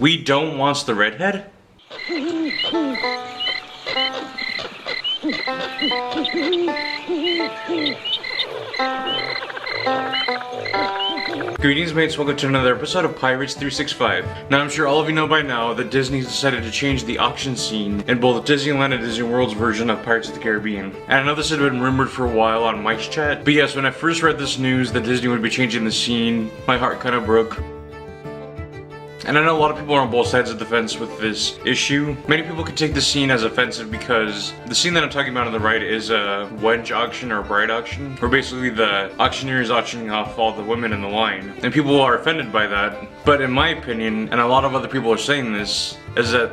We don't want the redhead? Greetings mates, welcome to another episode of Pirates 365. Now I'm sure all of you know by now that Disney's decided to change the auction scene in both Disneyland and Disney World's version of Pirates of the Caribbean. And I know this had been rumored for a while on Mike's chat, but yes, when I first read this news that Disney would be changing the scene, my heart kind of broke. And I know a lot of people are on both sides of the fence with this issue. Many people could take the scene as offensive because the scene that I'm talking about on the right is a wedge auction or a bride auction, where basically the auctioneer is auctioning off all the women in the line. And people are offended by that. But in my opinion, and a lot of other people are saying this, is that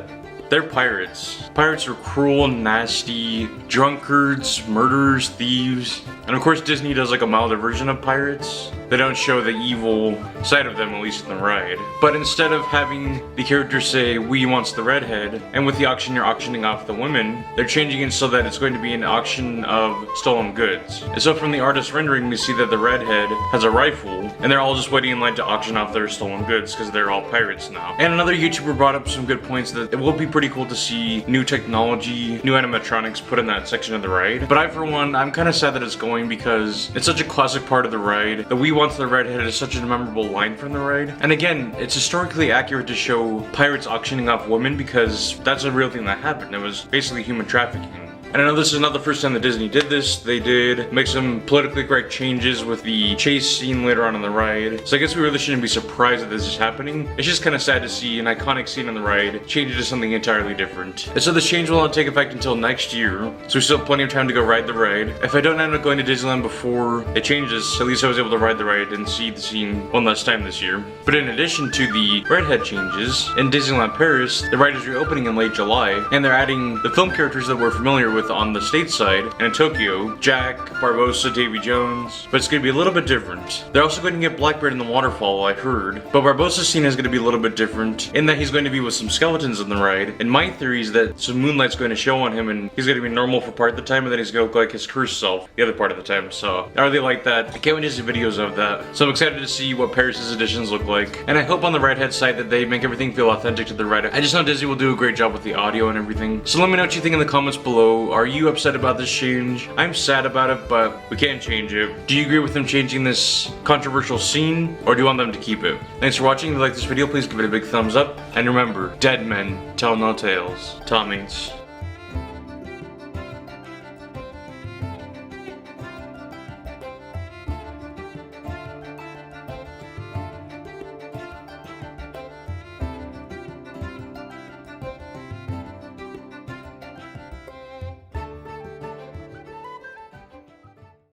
they're pirates. Pirates are cruel, nasty, drunkards, murderers, thieves. And of course Disney does like a milder version of pirates. They don't show the evil side of them, at least in the ride. But instead of having the characters say, we wants the redhead, and with the auction you're auctioning off the women, they're changing it so that it's going to be an auction of stolen goods. And so from the artist rendering we see that the redhead has a rifle, and they're all just waiting in line to auction off their stolen goods because they're all pirates now. And another YouTuber brought up some good points that it will be pretty cool to see new technology, new animatronics put in that section of the ride. But I, for one, I'm kind of sad that it's going because it's such a classic part of the ride. The "We Want the Redhead" is such a memorable line from the ride. And again, it's historically accurate to show pirates auctioning off women because that's a real thing that happened. It was basically human trafficking. And I know this is not the first time that Disney did this. They did make some politically correct changes with the chase scene later on in the ride. So I guess we really shouldn't be surprised that this is happening. It's just kind of sad to see an iconic scene on the ride change into something entirely different. And so this change will not take effect until next year. So we still have plenty of time to go ride the ride. If I don't end up going to Disneyland before it changes, at least I was able to ride the ride and see the scene one last time this year. But in addition to the redhead changes, in Disneyland Paris, the ride is reopening in late July. And they're adding the film characters that we're familiar with on the stateside and in Tokyo, Jack, Barbossa, Davy Jones, but it's going to be a little bit different. They're also going to get Blackbeard in the waterfall, I heard, but Barbossa's scene is going to be a little bit different in that he's going to be with some skeletons in the ride, and my theory is that some moonlight's going to show on him and he's going to be normal for part of the time and then he's going to look like his cursed self the other part of the time, so I really like that. I can't wait to see videos of that, so I'm excited to see what Paris's editions look like, and I hope on the Redhead side that they make everything feel authentic to the ride. I just know Disney will do a great job with the audio and everything, so let me know what you think in the comments below. Are you upset about this change? I'm sad about it, but we can't change it. Do you agree with them changing this controversial scene, or do you want them to keep it? Thanks for watching. If you like this video, please give it a big thumbs up, and remember, dead men tell no tales. Tommy's.